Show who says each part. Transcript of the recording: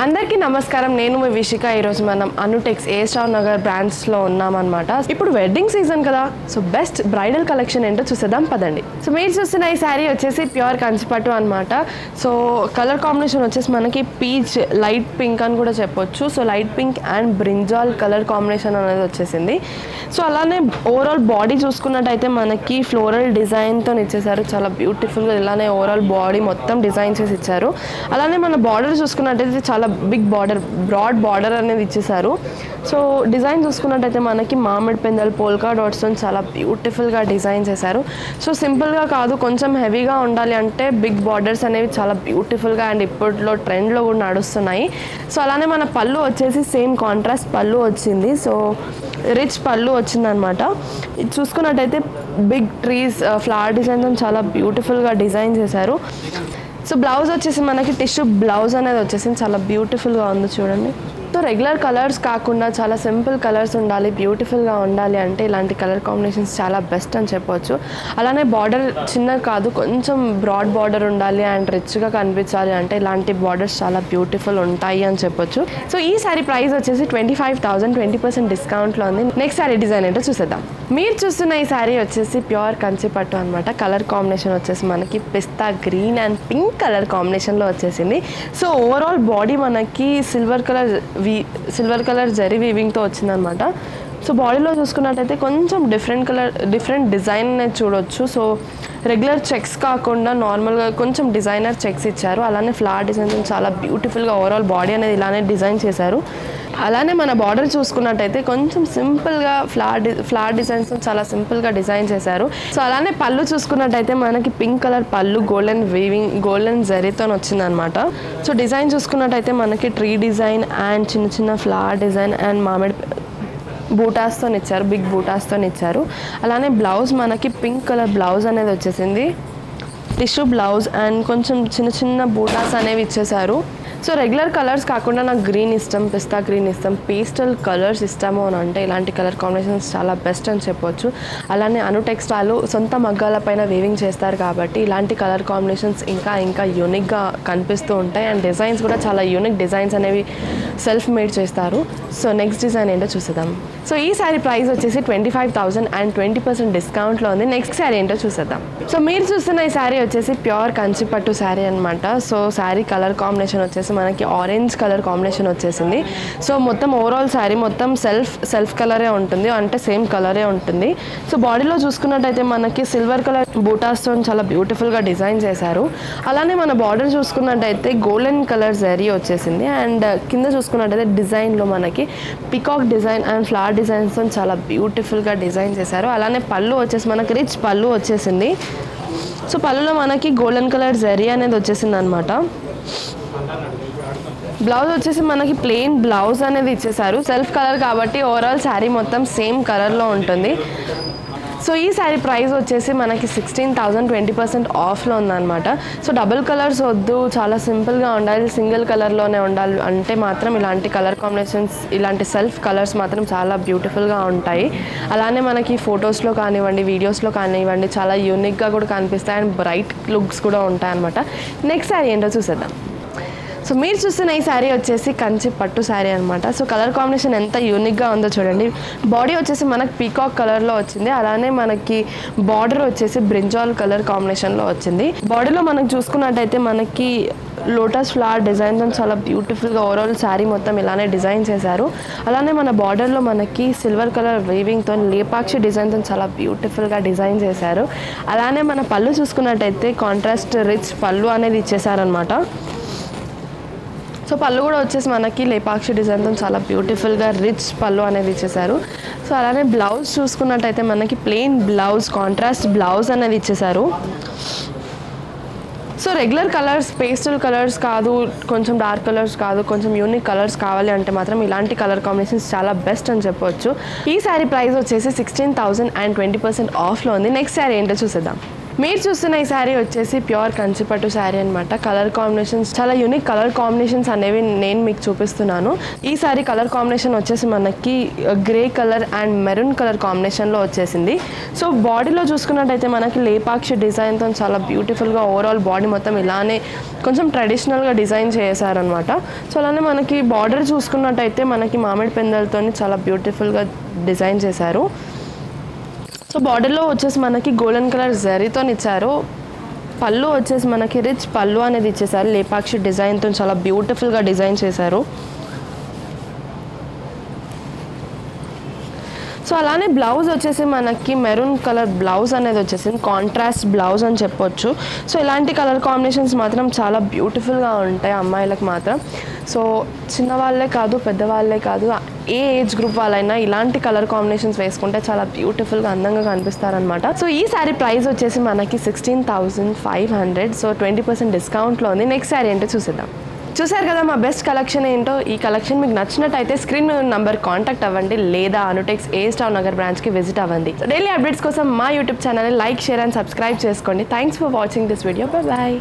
Speaker 1: అందరికీ నమస్కారం. నేను మీ విషిక. ఈరోజు మనం అనుటెక్స్ ఏ స్టార్ నగర్ బ్రాండ్స్లో ఉన్నామన్నమాట. ఇప్పుడు వెడ్డింగ్ సీజన్ కదా, సో బెస్ట్ బ్రైడల్ కలెక్షన్ ఏంటో చూసేద్దాం పదండి. సో మీరు చూస్తున్న ఈ శారీ వచ్చేసి ప్యూర్ కంచిపట్టు అనమాట. సో కలర్ కాంబినేషన్ వచ్చేసి మనకి పీచ్, లైట్ పింక్ అని కూడా చెప్పొచ్చు. So light pink and brinjal colour combination అనేది వచ్చేసింది. సో అలానే ఓవరాల్ బాడీ చూసుకున్నట్టయితే మనకి ఫ్లోరల్ డిజైన్తో ఇచ్చేసారు. చాలా బ్యూటిఫుల్గా ఇలానే ఓవరాల్ బాడీ మొత్తం డిజైన్ చేసి ఇచ్చారు. అలానే మన బార్డర్ చూసుకున్నట్టయితే చాలా బిగ్ బార్డర్, బ్రాడ్ బార్డర్ అనేది ఇచ్చేసారు. సో డిజైన్ చూసుకున్నట్టయితే మనకి మామిడి పిందెలు, పోల్కా డాట్స్తో చాలా బ్యూటిఫుల్గా డిజైన్ చేశారు. సో సింపుల్గా కాదు, కొంచెం హెవీగా ఉండాలి అంటే బిగ్ బార్డర్స్ అనేవి చాలా బ్యూటిఫుల్గా అండ్ ఇప్పట్లో ట్రెండ్లో కూడా నడుస్తున్నాయి. సో అలానే మన పళ్ళు వచ్చేసి సేమ్ కాంట్రాస్ట్ పళ్ళు వచ్చింది. సో రిచ్ పళ్ళు వచ్చిందనమాట. ఇది చూసుకున్నట్టయితే బిగ్ ట్రీస్, ఫ్లవర్ డిజైన్తో చాలా బ్యూటిఫుల్గా డిజైన్ చేశారు. సో బ్లౌజ్ వచ్చేసి మనకి టిష్యూ బ్లౌజ్ అనేది వచ్చేసి చాలా బ్యూటిఫుల్గా ఉంది చూడండి. సో రెగ్యులర్ కలర్స్ కాకుండా చాలా సింపుల్ కలర్స్ ఉండాలి, బ్యూటిఫుల్గా ఉండాలి అంటే ఇలాంటి కలర్ కాంబినేషన్స్ చాలా బెస్ట్ అని చెప్పొచ్చు. అలానే బార్డర్ చిన్న కాదు, కొంచెం బ్రాడ్ బార్డర్ ఉండాలి అండ్ రిచ్గా కనిపించాలి అంటే ఇలాంటి బార్డర్స్ చాలా బ్యూటిఫుల్ ఉంటాయి అని చెప్పొచ్చు. సో ఈ శారీ ప్రైస్ వచ్చేసి 25,000, 20% డిస్కౌంట్లో ఉంది. నెక్స్ట్ శారీ డిజైన్ ఏంటో చూసేద్దాం. మీరు చూస్తున్న ఈ శారీ వచ్చేసి ప్యూర్ కంచిపట్టు అనమాట. కలర్ కాంబినేషన్ వచ్చేసి మనకి పిస్తా గ్రీన్ అండ్ పింక్ కలర్ కాంబినేషన్లో వచ్చేసింది. సో ఓవరాల్ బాడీ మనకి సిల్వర్ కలర్ జరీ వీవింగ్తో వచ్చిందనమాట. సో బాడీలో చూసుకున్నట్టయితే కొంచెం డిఫరెంట్ డిజైన్ అనేది చూడొచ్చు. సో రెగ్యులర్ చెక్స్ కాకుండా నార్మల్గా కొంచెం డిజైనర్ చెక్స్ ఇచ్చారు. అలానే ఫ్లవర్ డిజైన్ చాలా బ్యూటిఫుల్గా ఓవరాల్ బాడీ అనేది ఇలానే డిజైన్ చేశారు. అలానే మన బార్డర్ చూసుకున్నట్టయితే కొంచెం సింపుల్గా ఫ్లవర్ డిజైన్స్ చాలా సింపుల్గా డిజైన్ చేశారు. సో అలానే పళ్ళు చూసుకున్నట్టయితే మనకి పింక్ కలర్ పళ్ళు గోల్డెన్ జరీతో వచ్చిందనమాట. సో డిజైన్ చూసుకున్నట్టయితే మనకి ట్రీ డిజైన్ అండ్ చిన్న ఫ్లవర్ డిజైన్ అండ్ మామిడి బూటాస్తో ఇచ్చారు, బిగ్ బూటాస్తో ఇచ్చారు. అలానే బ్లౌజ్ మనకి పింక్ కలర్ బ్లౌజ్ అనేది వచ్చేసింది, టిష్యూ బ్లౌజ్ అండ్ కొంచెం చిన్న బూటాస్ అనేవి ఇచ్చేసారు. సో రెగ్యులర్ కలర్స్ కాకుండా నాకు గ్రీన్ ఇష్టం, పిస్తా గ్రీన్ ఇష్టం, పేస్టల్ కలర్స్ ఇష్టము అని అంటే ఇలాంటి కలర్ కాంబినేషన్స్ చాలా బెస్ట్ అని చెప్పొచ్చు. అలానే అనుటెక్స్ వాళ్ళు సొంత మగ్గాల పైన వీవింగ్ చేస్తారు కాబట్టి ఇలాంటి కలర్ కాంబినేషన్స్ ఇంకా యూనిక్గా కనిపిస్తూ ఉంటాయి అండ్ డిజైన్స్ కూడా చాలా యూనిక్ డిజైన్స్ అనేవి సెల్ఫ్ మేడ్ చేస్తారు. సో నెక్స్ట్ డిజైన్ ఏంటో చూసేద్దాం. సో ఈ శారీ ప్రైస్ వచ్చేసి 25,000 అండ్ 20% డిస్కౌంట్లో ఉంది. నెక్స్ట్ శారీ ఏంటో చూసేద్దాం. సో మీరు చూస్తున్న ఈ శారీ వచ్చేసి ప్యూర్ కంచిపట్టు శారీ అనమాట. సో శారీ కలర్ కాంబినేషన్ వచ్చేసి మనకి ఆరెంజ్ కలర్ కాంబినేషన్ వచ్చేసింది. సో మొత్తం ఓవరాల్ శారీ మొత్తం సెల్ఫ్ కలరే ఉంటుంది, అంటే సేమ్ కలరే ఉంటుంది. సో బాడీలో చూసుకున్నట్టయితే మనకి సిల్వర్ కలర్ బూటాస్తో చాలా బ్యూటిఫుల్గా డిజైన్ చేశారు. అలానే మన బార్డర్ చూసుకున్నట్టయితే గోల్డెన్ కలర్ జరీ వచ్చేసింది అండ్ కింద చూసుకున్నట్టయితే డిజైన్లో మనకి పికాక్ డిజైన్ అండ్ ఫ్లవర్ డిజైన్స్తో చాలా బ్యూటిఫుల్గా డిజైన్ చేశారు. అలానే పళ్ళు వచ్చేసి మనకి రిచ్ పళ్ళు వచ్చేసింది. సో పళ్ళులో మనకి గోల్డెన్ కలర్ జరీ అనేది వచ్చేసింది అనమాట. బ్లౌజ్ వచ్చేసి మనకి ప్లెయిన్ బ్లౌజ్ అనేది ఇచ్చేసారు. సెల్ఫ్ కలర్ కాబట్టి ఓవరాల్ శారీ మొత్తం సేమ్ కలర్లో ఉంటుంది. సో ఈ శారీ ప్రైస్ వచ్చేసి మనకి 16,000, 20% ఆఫ్లో ఉందన్నమాట. సో డబుల్ కలర్స్ వద్దు, చాలా సింపుల్గా ఉండాలి, సింగిల్ కలర్లోనే ఉండాలి అంటే మాత్రం ఇలాంటి కలర్ కాంబినేషన్స్, ఇలాంటి సెల్ఫ్ కలర్స్ మాత్రం చాలా బ్యూటిఫుల్గా ఉంటాయి. అలానే మనకి ఫొటోస్లో కానివ్వండి, వీడియోస్లో కానివ్వండి చాలా యూనిక్గా కూడా కనిపిస్తాయి అండ్ బ్రైట్ లుక్స్ కూడా ఉంటాయి అన్నమాట. నెక్స్ట్ శారీ ఏంటో చూసేద్దాం. సో మీరు చూస్తున్న ఈ శారీ వచ్చేసి కంచి పట్టు శారీ అనమాట. సో కలర్ కాంబినేషన్ ఎంత యూనిక్గా ఉందో చూడండి. బాడీ వచ్చేసి మనకి పీకాక్ కలర్లో వచ్చింది. అలానే మనకి బార్డర్ వచ్చేసి బ్రింజాల్ కలర్ కాంబినేషన్లో వచ్చింది. బాడీలో మనకు చూసుకున్నట్టయితే మనకి లోటస్ ఫ్లవర్ డిజైన్తో చాలా బ్యూటిఫుల్గా ఓవరాల్ శారీ మొత్తం ఇలానే డిజైన్ చేశారు. అలానే మన బార్డర్లో మనకి సిల్వర్ కలర్ వీవింగ్తో లేపాక్షి డిజైన్తో చాలా బ్యూటిఫుల్గా డిజైన్ చేశారు. అలానే మన పళ్ళు చూసుకున్నట్టయితే కాంట్రాస్ట్ రిచ్ పళ్ళు అనేది ఇచ్చేసారనమాట. సో పళ్ళు కూడా వచ్చేసి మనకి లేపాక్షి డిజైన్తో చాలా బ్యూటిఫుల్గా రిచ్ పళ్ళు అనేది ఇచ్చేసారు. సో అలానే బ్లౌజ్ చూసుకున్నట్టయితే మనకి ప్లెయిన్ బ్లౌజ్, కాంట్రాస్ట్ బ్లౌజ్ అనేది ఇచ్చేసారు. So regular colours, pastel colours కాదు, కొంచెం డార్క్ కలర్స్ కాదు, కొంచెం యూనిక్ కలర్స్ కావాలి అంటే మాత్రం ఇలాంటి కలర్ కాంబినేషన్స్ చాలా బెస్ట్ అని చెప్పొచ్చు. ఈ శారీ ప్రైస్ వచ్చేసి 16,000 అండ్ 20% ఆఫ్లో ఉంది. నెక్స్ట్ శారీ ఏంటో చూసేద్దాం. మీరు చూస్తున్న ఈ శారీ వచ్చేసి ప్యూర్ కంచిపట్టు శారీ అనమాట. కలర్ కాంబినేషన్స్ చాలా యూనిక్ కలర్ కాంబినేషన్స్ అనేవి నేను మీకు చూపిస్తున్నాను. ఈ శారీ కలర్ కాంబినేషన్ వచ్చేసి మనకి grey colour and maroon colour కాంబినేషన్లో వచ్చేసింది. సో బాడీలో చూసుకున్నట్టయితే మనకి లేపాక్షి డిజైన్తో చాలా బ్యూటిఫుల్గా ఓవరాల్ బాడీ మొత్తం ఇలానే కొంచెం ట్రెడిషనల్గా డిజైన్ చేశారనమాట. సో అలానే మనకి బార్డర్ చూసుకున్నట్టయితే మనకి మామిడి పెందలతో చాలా బ్యూటిఫుల్గా డిజైన్ చేశారు. సో బార్డర్లో వచ్చేసి మనకి గోల్డెన్ కలర్ జరీతో ఇచ్చారు. పళ్ళు వచ్చేసి మనకి రిచ్ పళ్ళు అనేది ఇచ్చేసారు. లేపాక్షి డిజైన్తో చాలా బ్యూటిఫుల్గా డిజైన్ చేశారు. సో అలానే బ్లౌజ్ వచ్చేసి మనకి మెరూన్ కలర్ బ్లౌజ్ అనేది వచ్చేసింది. కాంట్రాస్ట్ బ్లౌజ్ అని చెప్పొచ్చు. సో ఇలాంటి కలర్ కాంబినేషన్స్ మాత్రం చాలా బ్యూటిఫుల్గా ఉంటాయి అమ్మాయిలకు మాత్రం. సో చిన్నవాళ్ళే కాదు పెద్దవాళ్ళే కాదు ఏ ఏజ్ గ్రూప్ వాళ్ళైనా ఇలాంటి కలర్ కాంబినేషన్స్ వేసుకుంటే చాలా బ్యూటిఫుల్గా అందంగా కనిపిస్తారనమాట. సో ఈ శారీ ప్రైస్ వచ్చేసి మనకి 16,500. సో 20% డిస్కౌంట్లో ఉంది. నెక్స్ట్ శారీ ఏంటో చూసేద్దాం. చూసారు కదా మా బెస్ట్ కలెక్షన్ ఏంటో. ఈ కలెక్షన్ మీకు నచ్చినట్టయితే స్క్రీన్ నంబర్ కాంటాక్ట్ అవ్వండి లేదా అనుటెక్స్ AS Town నగర్ బ్రాంచ్కి విజిట్ అవ్వండి. డైలీ అప్డేట్స్ కోసం మా యూట్యూబ్ ఛానల్ని లైక్, షేర్ అండ్ సబ్స్క్రైబ్ చేసుకోండి. Thanks for watching this video. Bye bye.